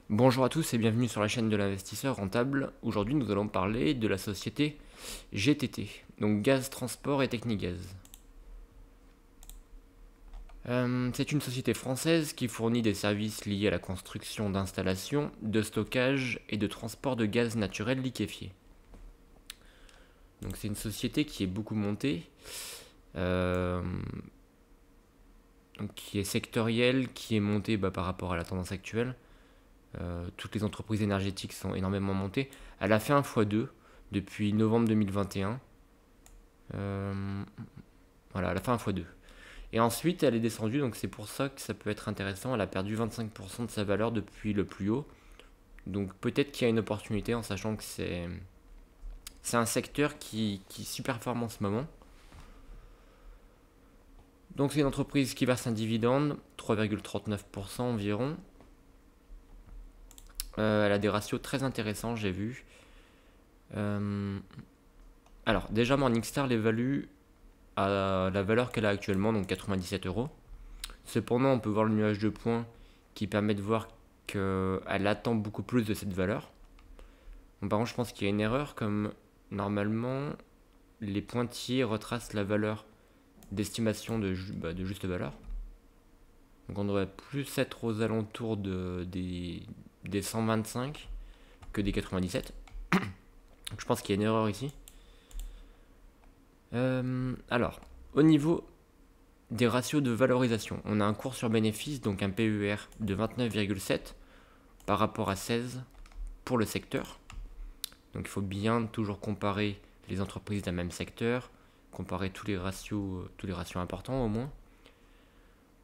Bonjour à tous et bienvenue sur la chaîne de l'investisseur rentable. Aujourd'hui, nous allons parler de la société GTT, donc Gaz Transport et Technigaz. C'est une société française qui fournit des services liés à la construction d'installations, de stockage et de transport de gaz naturel liquéfié. Donc c'est une société qui est beaucoup montée, donc qui est sectorielle, qui est montée par rapport à la tendance actuelle. Toutes les entreprises énergétiques sont énormément montées. Elle a fait un x2 depuis novembre 2021. Voilà, elle a fait un x2. Et ensuite, elle est descendue, donc c'est pour ça que ça peut être intéressant. Elle a perdu 25% de sa valeur depuis le plus haut. Donc peut-être qu'il y a une opportunité en sachant que c'est un secteur qui surperforme en ce moment. Donc c'est une entreprise qui verse un dividende, 3,39% environ. Elle a des ratios très intéressants, j'ai vu. Alors déjà Morningstar l'évalue à la valeur qu'elle a actuellement, donc 97 euros. Cependant, on peut voir le nuage de points qui permet de voir qu'elle attend beaucoup plus de cette valeur. Bon, par contre, je pense qu'il y a une erreur, comme normalement, les pointillés retracent la valeur d'estimation de juste valeur. Donc on devrait plus être aux alentours des 125 que des 97. Donc je pense qu'il y a une erreur ici. Alors, au niveau des ratios de valorisation, on a un cours sur bénéfice, donc un PER de 29,7 par rapport à 16 pour le secteur. Donc il faut bien toujours comparer les entreprises d'un même secteur, comparer tous les ratios importants au moins.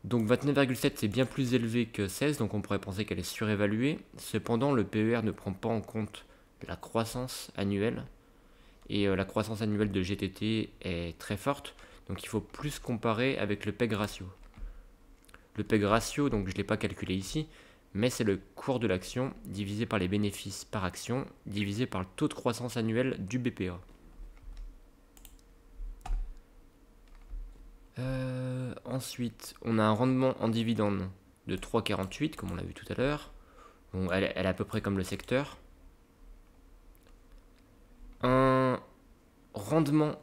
Donc 29,7 c'est bien plus élevé que 16, donc on pourrait penser qu'elle est surévaluée. Cependant, le PER ne prend pas en compte la croissance annuelle. Et la croissance annuelle de GTT est très forte, donc il faut plus comparer avec le PEG ratio. Le PEG ratio, donc je ne l'ai pas calculé ici, mais c'est le cours de l'action divisé par les bénéfices par action, divisé par le taux de croissance annuel du BPA. Ensuite, on a un rendement en dividende de 3,48, comme on l'a vu tout à l'heure. Bon, elle est à peu près comme le secteur. Un rendement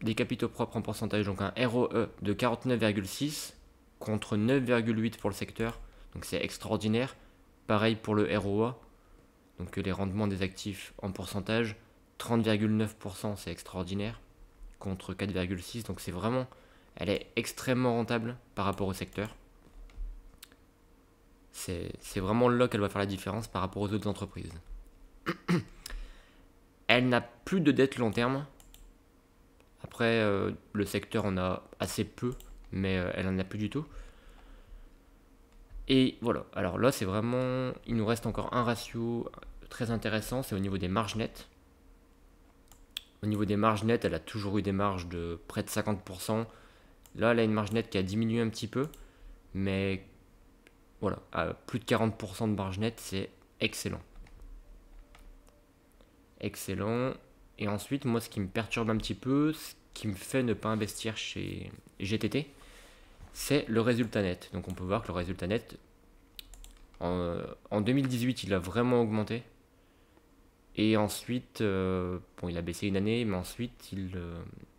des capitaux propres en pourcentage, donc un ROE de 49,6 contre 9,8 pour le secteur, donc c'est extraordinaire. Pareil pour le ROA, donc les rendements des actifs en pourcentage, 30,9% c'est extraordinaire, contre 4,6, donc c'est vraiment, elle est extrêmement rentable par rapport au secteur. C'est vraiment là qu'elle va faire la différence par rapport aux autres entreprises. Elle n'a plus de dette long terme. Après, le secteur en a assez peu, mais elle en a plus du tout. Et voilà, alors là c'est vraiment, il nous reste encore un ratio très intéressant, c'est au niveau des marges nettes. Au niveau des marges nettes, elle a toujours eu des marges de près de 50%. Là, elle a une marge nette qui a diminué un petit peu, mais voilà, à plus de 40% de marge nette, c'est excellent. Excellent. Et ensuite, moi, ce qui me perturbe un petit peu, ce qui me fait ne pas investir chez GTT, c'est le résultat net. Donc on peut voir que le résultat net, en 2018, il a vraiment augmenté. Et ensuite, bon, il a baissé une année, mais ensuite,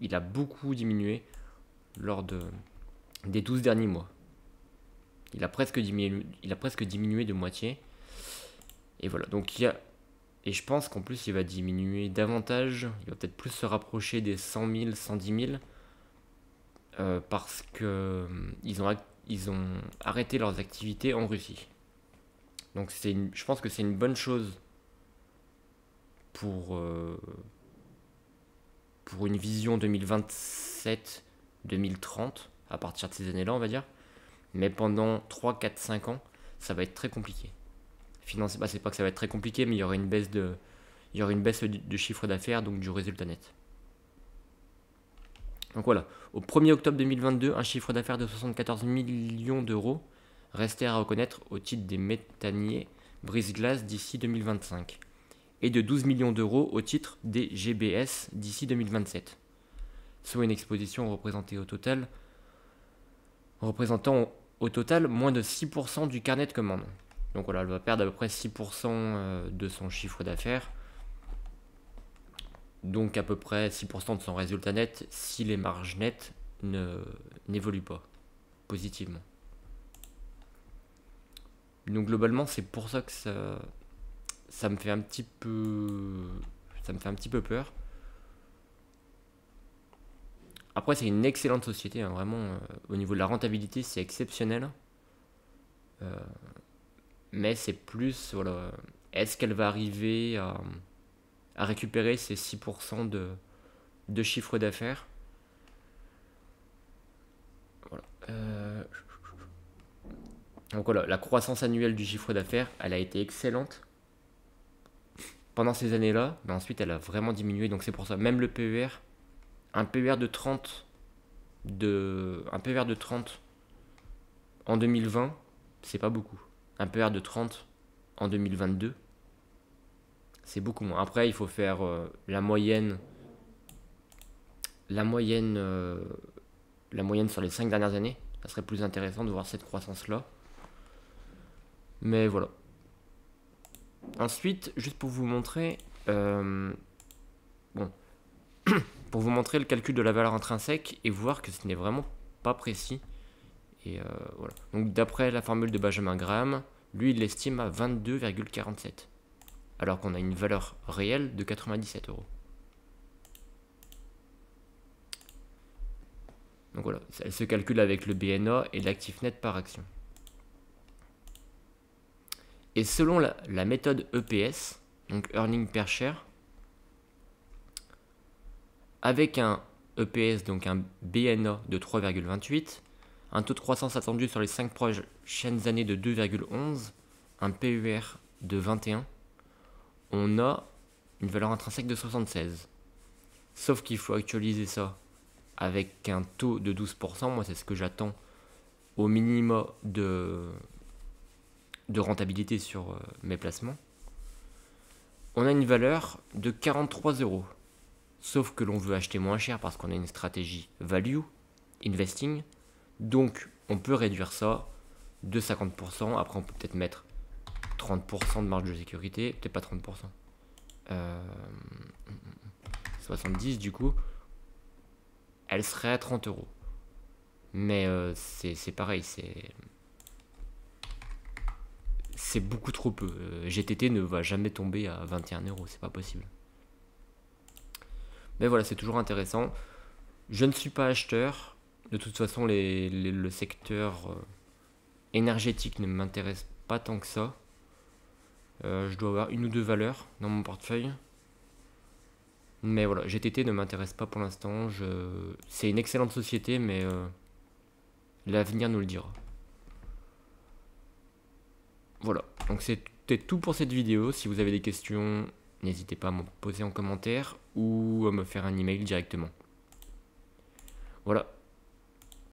il a beaucoup diminué lors des 12 derniers mois. Il a presque diminué de moitié. Et voilà, donc et je pense qu'en plus, il va diminuer davantage. Il va peut-être plus se rapprocher des 100 000, 110 000. Parce que ils ont arrêté leurs activités en Russie. Donc je pense que c'est une bonne chose pour une vision 2027-2030, à partir de ces années-là, on va dire. Mais pendant 3, 4, 5 ans, ça va être très compliqué. C'est pas que ça va être très compliqué, mais il y aura une baisse de chiffre d'affaires, donc du résultat net. Donc voilà, au 1er octobre 2022, un chiffre d'affaires de 74 millions d'euros restait à reconnaître au titre des méthaniers brise-glace d'ici 2025 et de 12 millions d'euros au titre des GBS d'ici 2027, soit une exposition représentant au total moins de 6% du carnet de commandes. Donc voilà, elle va perdre à peu près 6% de son chiffre d'affaires. Donc à peu près 6% de son résultat net si les marges nettes n'évoluent pas positivement. Donc globalement, c'est pour ça que ça me fait un petit peu peur. Après, c'est une excellente société, hein, vraiment. Au niveau de la rentabilité, c'est exceptionnel. Mais c'est plus, voilà, est-ce qu'elle va arriver à récupérer ces 6% de chiffre d'affaires? Voilà. Donc voilà, la croissance annuelle du chiffre d'affaires, elle a été excellente pendant ces années-là, mais ensuite elle a vraiment diminué, donc c'est pour ça. Même le PER, un PER de 30, un PER de 30 en 2020, c'est pas beaucoup. Un PER de 30 en 2022, c'est beaucoup moins. Après, il faut faire la moyenne sur les 5 dernières années. Ça serait plus intéressant de voir cette croissance-là. Mais voilà. Ensuite, juste pour vous montrer, pour vous montrer le calcul de la valeur intrinsèque et voir que ce n'est vraiment pas précis. Et voilà. Donc d'après la formule de Benjamin Graham, lui il l'estime à 22,47, alors qu'on a une valeur réelle de 97 euros. Donc voilà, elle se calcule avec le BNA et l'actif net par action. Et selon la méthode EPS, donc Earning Per Share, avec un EPS, donc un BNA de 3,28, un taux de croissance attendu sur les 5 prochaines années de 2,11, un PER de 21, on a une valeur intrinsèque de 76. Sauf qu'il faut actualiser ça avec un taux de 12%, moi c'est ce que j'attends au minimum de rentabilité sur mes placements. On a une valeur de 43 euros. Sauf que l'on veut acheter moins cher parce qu'on a une stratégie value, investing. Donc on peut réduire ça de 50%. Après on peut peut-être mettre 30% de marge de sécurité. Peut-être pas 30%. 70 du coup. Elle serait à 30 euros. Mais c'est pareil, c'est beaucoup trop peu. GTT ne va jamais tomber à 21 euros, c'est pas possible. Mais voilà, c'est toujours intéressant. Je ne suis pas acheteur. De toute façon, le secteur énergétique ne m'intéresse pas tant que ça. Je dois avoir une ou deux valeurs dans mon portefeuille. Mais voilà, GTT ne m'intéresse pas pour l'instant. C'est une excellente société, mais l'avenir nous le dira. Voilà, donc c'était tout pour cette vidéo. Si vous avez des questions, n'hésitez pas à m'en poser en commentaire ou à me faire un email directement. Voilà,